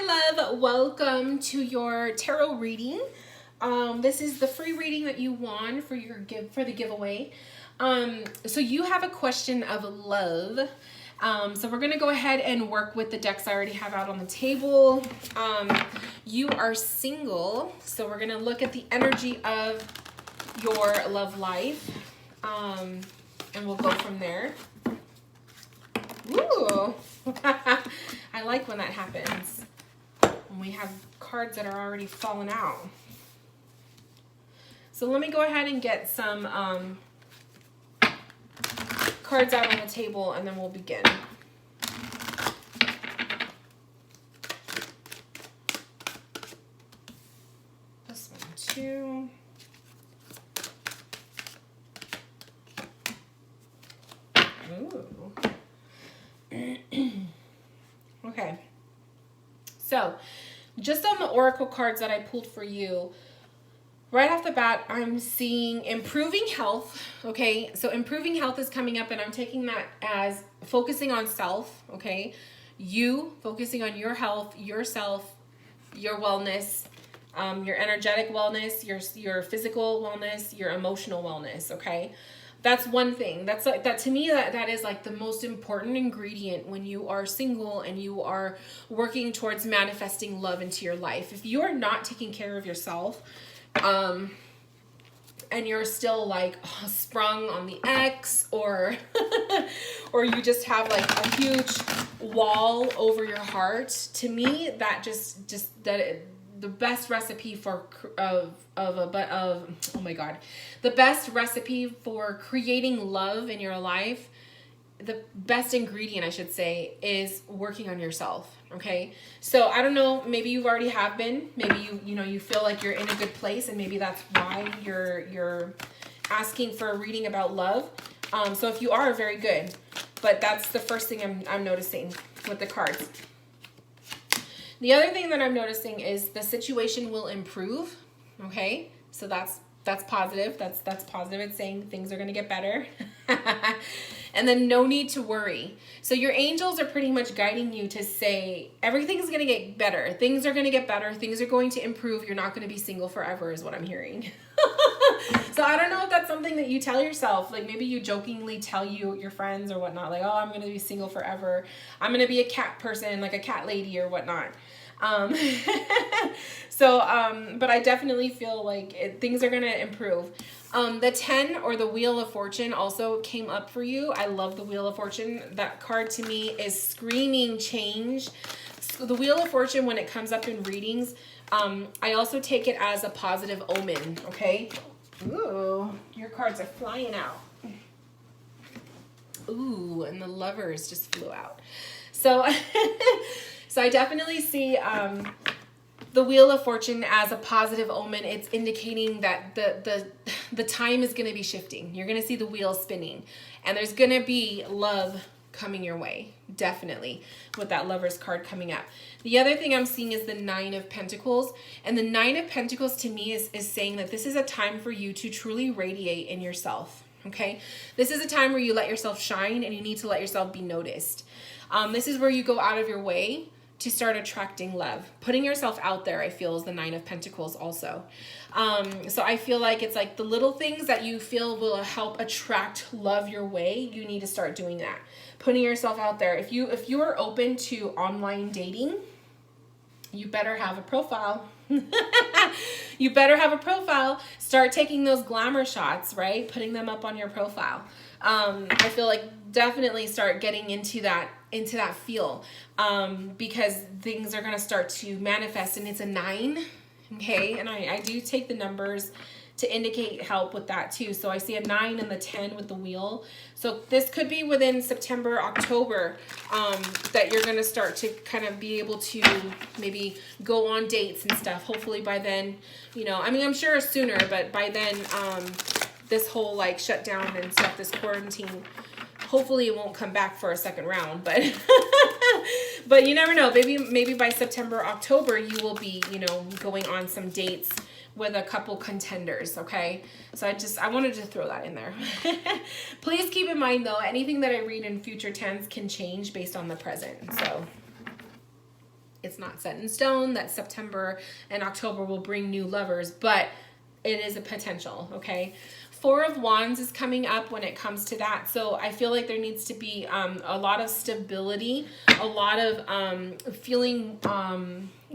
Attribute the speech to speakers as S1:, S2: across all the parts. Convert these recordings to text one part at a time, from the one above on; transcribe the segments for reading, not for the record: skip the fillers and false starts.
S1: my love. Welcome to your tarot reading. This is the free reading that you won for the giveaway. So you have a question of love. So we're gonna go ahead and work with the decks I already have out on the table. You are single, so we're gonna look at the energy of your love life, and we'll go from there. Ooh. I like when that happens, when we have cards that are already fallen out. So let me go ahead and get some cards out on the table, and then we'll begin. This one too. Ooh. Okay, so just on the oracle cards that I pulled for you, right off the bat, I'm seeing improving health. Okay, so improving health is coming up, and I'm taking that as focusing on self. Okay, you focusing on your health, yourself, your wellness, your energetic wellness, your physical wellness, your emotional wellness. Okay. That's one thing. That's like that to me, that is like the most important ingredient when you are single and you are working towards manifesting love into your life. If you are not taking care of yourself, and you're still like sprung on the X, or or you just have like a huge wall over your heart, to me that the best recipe for the best recipe for creating love in your life, the best ingredient I should say, is working on yourself. Okay, so I don't know, maybe you already have been, maybe you feel like you're in a good place, and maybe that's why you're asking for a reading about love. So if you are, very good, but that's the first thing I'm noticing with the cards. The other thing that I'm noticing is the situation will improve. Okay, so that's positive. That's positive. It's saying things are going to get better. And then no need to worry. So your angels are pretty much guiding you to say everything's going to get better. Things are going to get better. Things are going to improve. You're not going to be single forever is what I'm hearing. So I don't know if that's something that you tell yourself. Like maybe you jokingly tell your friends or whatnot, like, oh, I'm going to be single forever. I'm going to be a cat person, like a cat lady or whatnot. But I definitely feel like things are going to improve. The 10 or the Wheel of Fortune also came up for you. I love the Wheel of Fortune. That card to me is screaming change. The Wheel of Fortune, when it comes up in readings, I also take it as a positive omen. Okay. Ooh, your cards are flying out. Ooh, and the Lovers just flew out. So, so I definitely see, the Wheel of Fortune as a positive omen. It's indicating that the time is going to be shifting. You're going to see the wheel spinning, and there's going to be love coming your way, definitely, with that Lovers card coming up. The other thing I'm seeing is the 9 of Pentacles, and the 9 of Pentacles to me is saying that this is a time for you to truly radiate in yourself. Okay, this is a time where you let yourself shine, and you need to let yourself be noticed. This is where you go out of your way to start attracting love. Putting yourself out there, I feel, is the 9 of Pentacles also. So I feel like it's like the little things that you feel will help attract love your way. You need to start doing that. Putting yourself out there. If you are open to online dating, you better have a profile. You better have a profile. Start taking those glamour shots, right? Putting them up on your profile. I feel like definitely start getting into that feel, because things are going to start to manifest, and it's a 9. Okay. And I do take the numbers to indicate help with that too. So I see a 9 and the 10 with the wheel. So this could be within September, October, that you're going to start to kind of be able to maybe go on dates and stuff. Hopefully by then, I'm sure sooner, but by then, this whole like shutdown and stuff, this quarantine, hopefully it won't come back for a second round, but but you never know. Maybe by September, October, you will be, going on some dates with a couple contenders. Okay. So I wanted to throw that in there. Please keep in mind though, anything that I read in future tense can change based on the present. So It's not set in stone that September and October will bring new lovers, but it is a potential, okay? Four of Wands is coming up when it comes to that. So I feel like there needs to be a lot of stability, a lot of feeling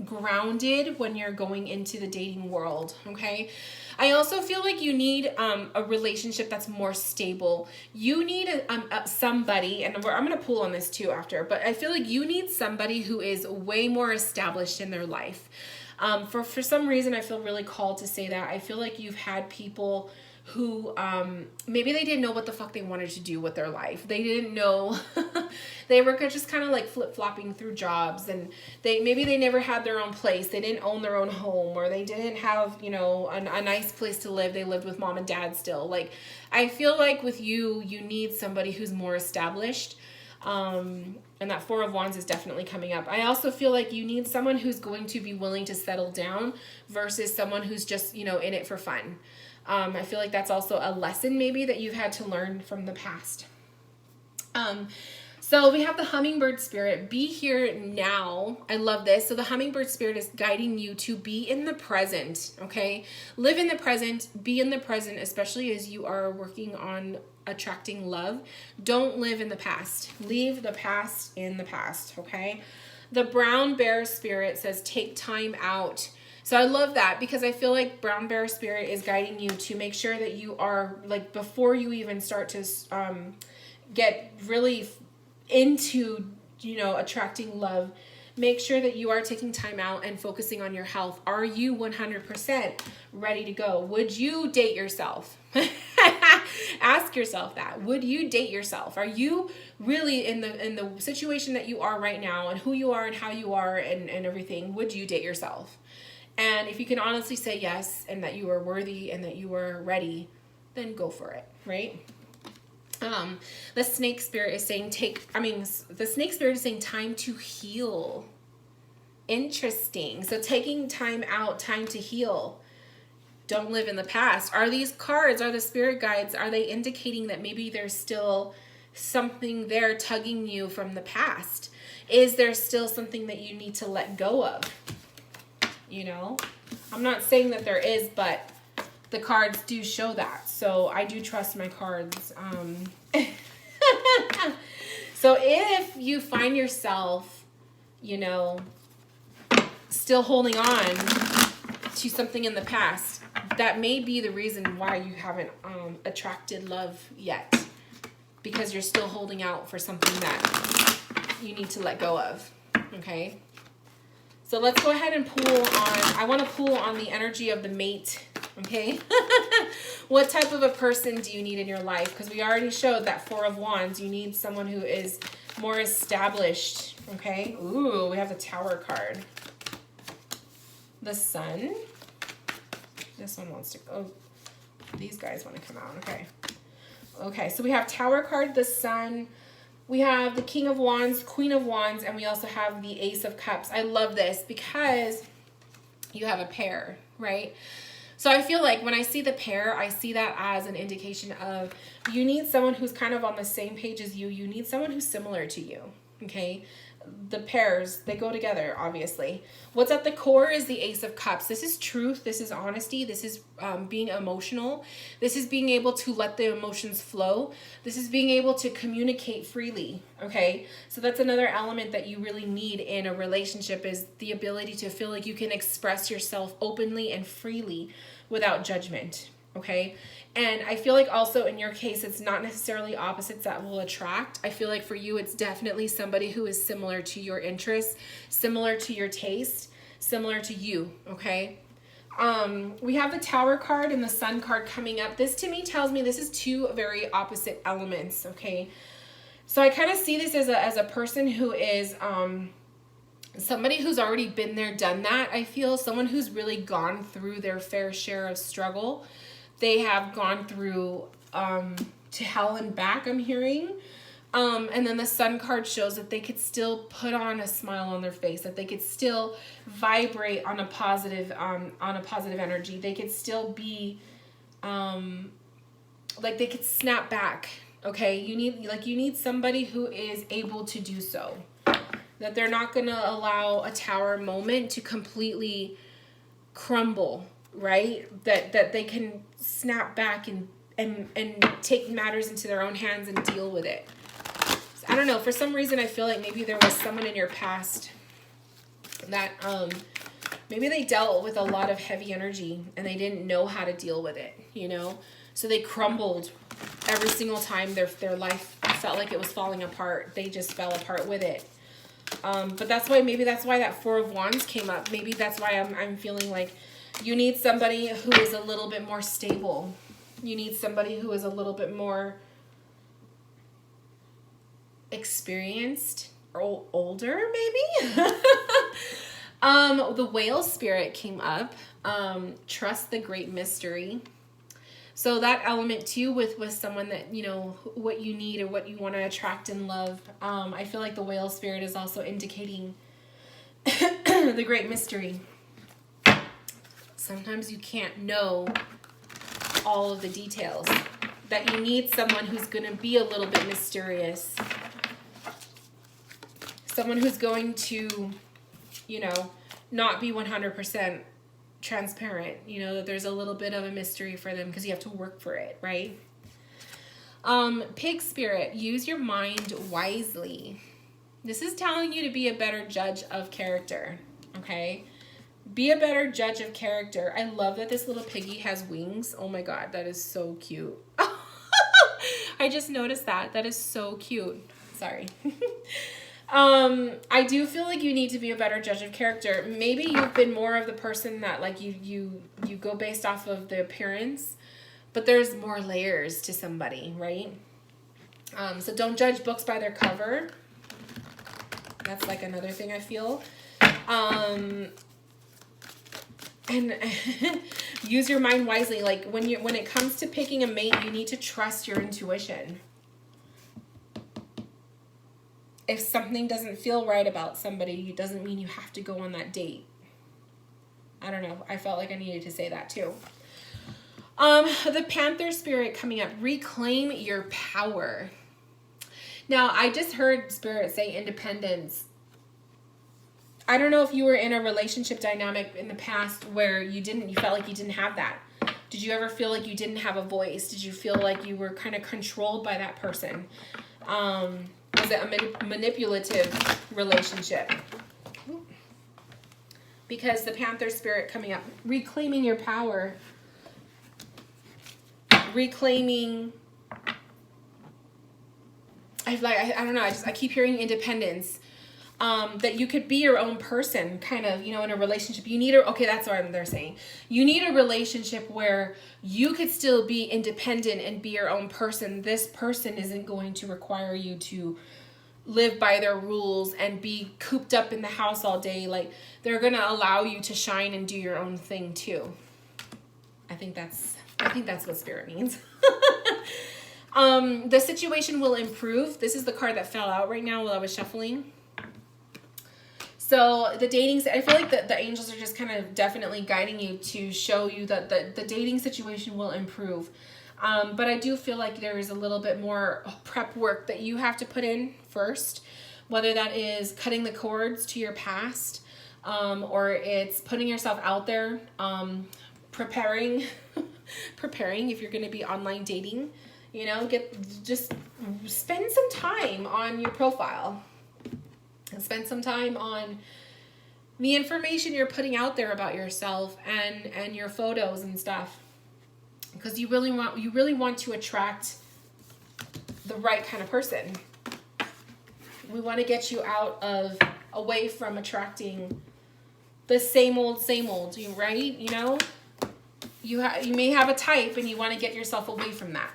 S1: grounded when you're going into the dating world, okay? I also feel like you need a relationship that's more stable. You need somebody, and I'm going to pull on this too after, but I feel like you need somebody who is way more established in their life. For some reason, I feel really called to say that. I feel like you've had people who maybe they didn't know what the fuck they wanted to do with their life. They didn't know. They were just kind of like flip-flopping through jobs, and maybe they never had their own place. They didn't own their own home, or they didn't have, you know, a nice place to live. They lived with mom and dad still. Like, I feel like with you need somebody who's more established. And that Four of Wands is definitely coming up. I also feel like you need someone who's going to be willing to settle down versus someone who's just, you know, in it for fun. I feel like that's also a lesson maybe that you've had to learn from the past. So we have the hummingbird spirit, be here now. I love this. So the hummingbird spirit is guiding you to be in the present, okay? Live in the present, be in the present, especially as you are working on attracting love. Don't live in the past. Leave the past in the past, okay? The brown bear spirit says take time out. So I love that because I feel like brown bear spirit is guiding you to make sure that you are, like, before you even start to get really into, you know, attracting love, make sure that you are taking time out and focusing on your health. Are you 100% ready to go? Would you date yourself? Ask yourself that. Would you date yourself? Are you really in the situation that you are right now and who you are and how you are and everything? Would you date yourself? And if you can honestly say yes and that you are worthy and that you are ready, then go for it, right? The snake spirit is saying the snake spirit is saying time to heal. Interesting. So taking time out, time to heal. Don't live in the past. Are these cards, are the spirit guides, are they indicating that maybe there's still something there tugging you from the past? Is there still something that you need to let go of? You know, I'm not saying that there is, but the cards do show that. So I do trust my cards. So if you find yourself, you know, still holding on to something in the past, that may be the reason why you haven't attracted love yet, because you're still holding out for something that you need to let go of. Okay. So let's go ahead and pull on, I want to pull on the energy of the mate, okay? What type of a person do you need in your life? Because we already showed that Four of Wands. You need someone who is more established, okay? Ooh, we have the Tower card. The Sun. This one wants to, oh, these guys want to come out, okay. Okay, so we have Tower card, the Sun. We have the King of Wands, Queen of Wands, and we also have the Ace of Cups. I love this because you have a pair, right? So I feel like when I see the pair, I see that as an indication of you need someone who's kind of on the same page as you. You need someone who's similar to you, okay? The pairs, they go together, obviously. What's at the core is the Ace of Cups. This is truth. This is honesty. This is being emotional. This is being able to let the emotions flow. This is being able to communicate freely, okay? So that's another element that you really need in a relationship, is the ability to feel like you can express yourself openly and freely without judgment, okay? And I feel like also in your case, it's not necessarily opposites that will attract. I feel like for you, it's definitely somebody who is similar to your interests, similar to your taste, similar to you, okay? We have the Tower card and the Sun card coming up. This to me tells me this is two very opposite elements, okay? So I kind of see this as a person who is somebody who's already been there, done that. I feel someone who's really gone through their fair share of struggle. They have gone through to hell and back, I'm hearing. And then the Sun card shows that they could still put on a smile on their face, that they could still vibrate on a positive energy. They could still be like they could snap back. Okay, you need somebody who is able to do so. that they're not going to allow a tower moment to completely crumble, right? That they can snap back and take matters into their own hands and deal with it. So, I don't know, for some reason I feel like maybe there was someone in your past that maybe they dealt with a lot of heavy energy and they didn't know how to deal with it, you know? So they crumbled every single time their life felt like it was falling apart. They just fell apart with it. But maybe that's why that Four of Wands came up. Maybe that's why I'm feeling like you need somebody who is a little bit more stable. You need somebody who is a little bit more experienced or older, maybe. The Whale spirit came up. Trust the great mystery. So that element too with someone that, you know, what you need or what you want to attract and love. I feel like the Whale spirit is also indicating the great mystery. Sometimes you can't know all of the details. That you need someone who's going to be a little bit mysterious. Someone who's going to, you know, not be 100% transparent. You know, that there's a little bit of a mystery for them because you have to work for it, right? Pig spirit, use your mind wisely. This is telling you to be a better judge of character, okay? Be a better judge of character. I love that this little piggy has wings. Oh my God, that is so cute. I just noticed that. That is so cute. Sorry. I do feel like you need to be a better judge of character. Maybe you've been more of the person that like you go based off of the appearance, but there's more layers to somebody, right? So don't judge books by their cover. That's like another thing I feel. And use your mind wisely. Like when it comes to picking a mate, you need to trust your intuition. If something doesn't feel right about somebody, it doesn't mean you have to go on that date. I don't know. I felt like I needed to say that too. The Panther spirit coming up, reclaim your power. Now, I just heard Spirit say independence. I don't know if you were in a relationship dynamic in the past where you felt like you didn't have that. Did you ever feel like you didn't have a voice? Did you feel like you were kind of controlled by that person? Was it a manipulative relationship? Because the Panther spirit coming up, reclaiming your power, reclaiming. I don't know. I keep hearing independence. That you could be your own person, kind of, you know, in a relationship. That's what they're saying. You need a relationship where you could still be independent and be your own person. This person isn't going to require you to live by their rules and be cooped up in the house all day. Like, they're going to allow you to shine and do your own thing too. I think that's what Spirit means. The situation will improve. This is the card that fell out right now while I was shuffling. So the dating, I feel like the angels are just kind of definitely guiding you to show you that the dating situation will improve. But I do feel like there is a little bit more prep work that you have to put in first, whether that is cutting the cords to your past, or it's putting yourself out there, preparing if you're going to be online dating, you know, just spend some time on your profile. And spend some time on the information you're putting out there about yourself and your photos and stuff, because you really want to attract the right kind of person. We want to get you away from attracting the same old, right? You know, you may have a type and you want to get yourself away from that.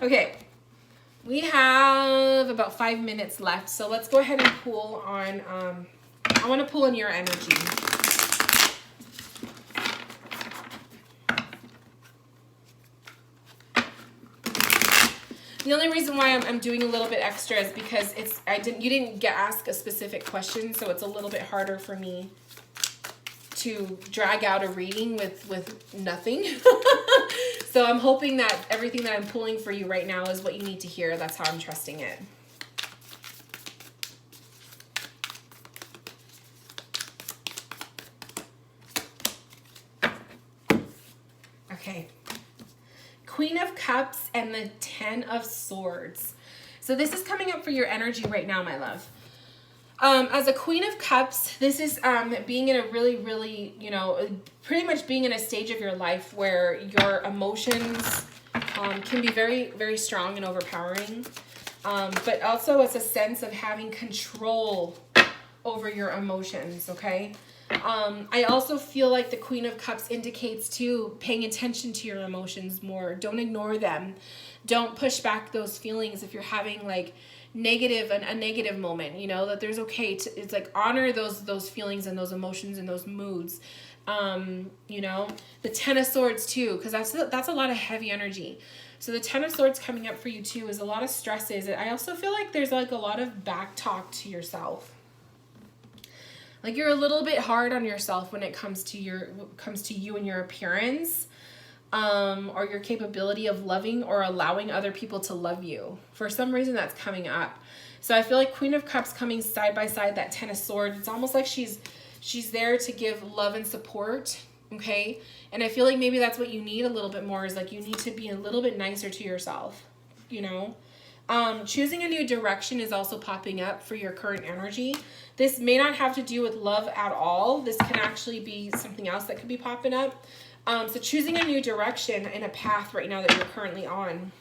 S1: Okay. We have about 5 minutes left, so let's go ahead and pull on, I want to pull in your energy. The only reason why I'm doing a little bit extra is because you didn't get asked a specific question, so it's a little bit harder for me to drag out a reading with nothing. So I'm hoping that everything that I'm pulling for you right now is what you need to hear. That's how I'm trusting it. Okay. Queen of Cups and the 10 of Swords. So this is coming up for your energy right now, my love. As a Queen of Cups, this is being in a really, really, you know, pretty much being in a stage of your life where your emotions can be very, very strong and overpowering. But also it's a sense of having control over your emotions, okay? I also feel like the Queen of Cups indicates too, paying attention to your emotions more. Don't ignore them. Don't push back those feelings if you're having like a negative moment, you know, that there's okay to, it's like honor those feelings and those emotions and those moods. You know, the 10 of Swords too, because that's a lot of heavy energy. So the 10 of Swords coming up for you too is a lot of stresses. I also feel like there's like a lot of back talk to yourself. Like you're a little bit hard on yourself when it comes to you and your appearance, or your capability of loving or allowing other people to love you. For some reason that's coming up. So I feel like Queen of Cups coming side by side, that 10 of Swords, it's almost like she's there to give love and support, okay? And I feel like maybe that's what you need a little bit more, is like you need to be a little bit nicer to yourself, you know? Choosing a new direction is also popping up for your current energy. This may not have to do with love at all. This can actually be something else that could be popping up. So choosing a new direction and a path right now that you're currently on.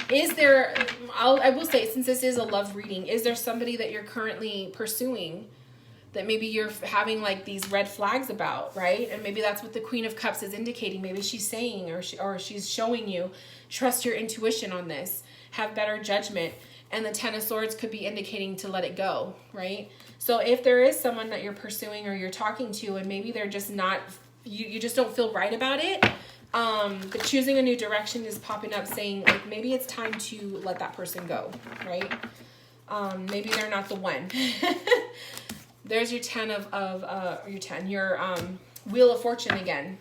S1: Is there, I will say, since this is a love reading, is there somebody that you're currently pursuing that maybe you're having like these red flags about, right? And maybe that's what the Queen of Cups is indicating. Maybe she's saying, or she's showing you, trust your intuition on this, have better judgment. And the 10 of Swords could be indicating to let it go, right? So if there is someone that you're pursuing or you're talking to and maybe they're just not, you just don't feel right about it, but choosing a new direction is popping up saying like maybe it's time to let that person go, right? Maybe they're not the one. There's your 10 your Wheel of Fortune again.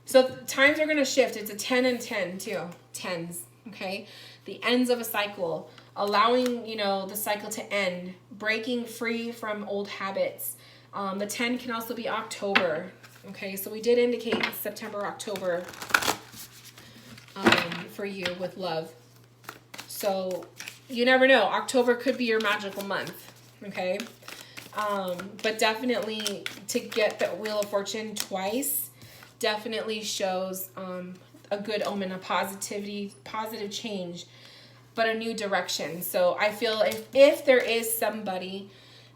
S1: So times are going to shift. It's a 10 and 10 too. Tens, okay? The ends of a cycle, allowing, you know, the cycle to end, breaking free from old habits. The 10 can also be October, okay? So we did indicate September, October for you with love. So you never know. October could be your magical month, okay? But definitely to get the Wheel of Fortune twice definitely shows a good omen, a positive change, but a new direction. So I feel if there is somebody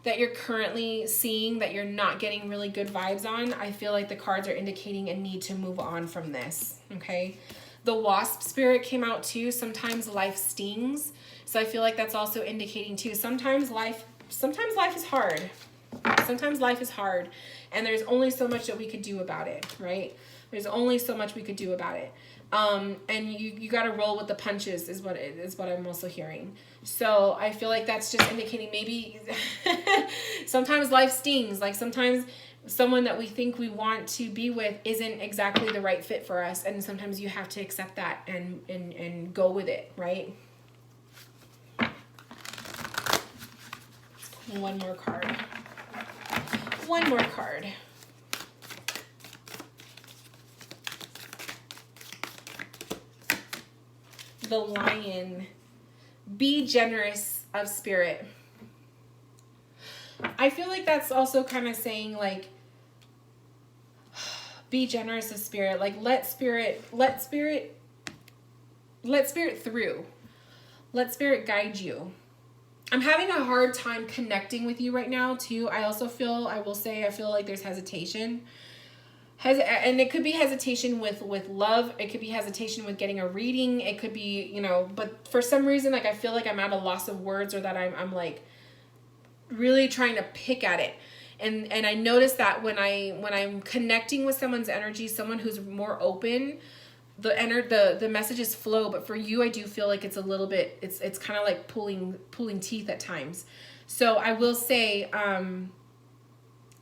S1: that you're currently seeing that you're not getting really good vibes on, I feel like the cards are indicating a need to move on from this, okay? The Wasp spirit came out too. Sometimes life stings. So I feel like that's also indicating too. Sometimes life is hard. Sometimes life is hard, and there's only so much that we could do about it, right? There's only so much we could do about it. And you got to roll with the punches is what I'm also hearing. So I feel like that's just indicating maybe sometimes life stings. Like sometimes someone that we think we want to be with isn't exactly the right fit for us, and sometimes you have to accept that and go with it, right? One more card. One more card. The Lion. Be generous of spirit. I feel like that's also kind of saying like, be generous of spirit. Like let spirit through. Let spirit guide you. I'm having a hard time connecting with you right now too. I feel like there's hesitation. And it could be hesitation with love. It could be hesitation with getting a reading. It could be, you know, but for some reason, like I feel like I'm at a loss of words, or that I'm like really trying to pick at it. And I notice that when I'm connecting with someone's energy, someone who's more open, the messages flow. But for you, I do feel like it's a little bit, it's kind of like pulling teeth at times. So I will say,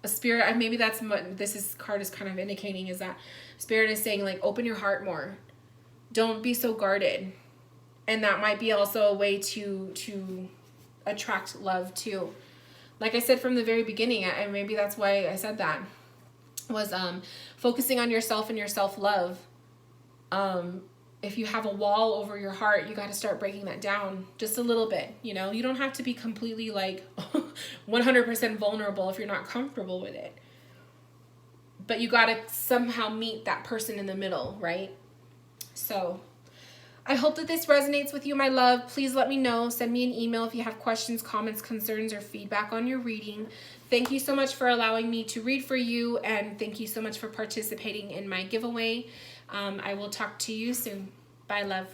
S1: a spirit, maybe that's what this card is kind of indicating, is that spirit is saying like, open your heart more. Don't be so guarded. And that might be also a way to attract love too. Like I said from the very beginning, and maybe that's why I said that. was focusing on yourself and your self-love. If you have a wall over your heart, you got to start breaking that down just a little bit. You know, you don't have to be completely like 100% vulnerable if you're not comfortable with it. But you got to somehow meet that person in the middle, right? So I hope that this resonates with you, my love. Please let me know. Send me an email if you have questions, comments, concerns, or feedback on your reading. Thank you so much for allowing me to read for you, and thank you so much for participating in my giveaway. I will talk to you soon. Bye, love.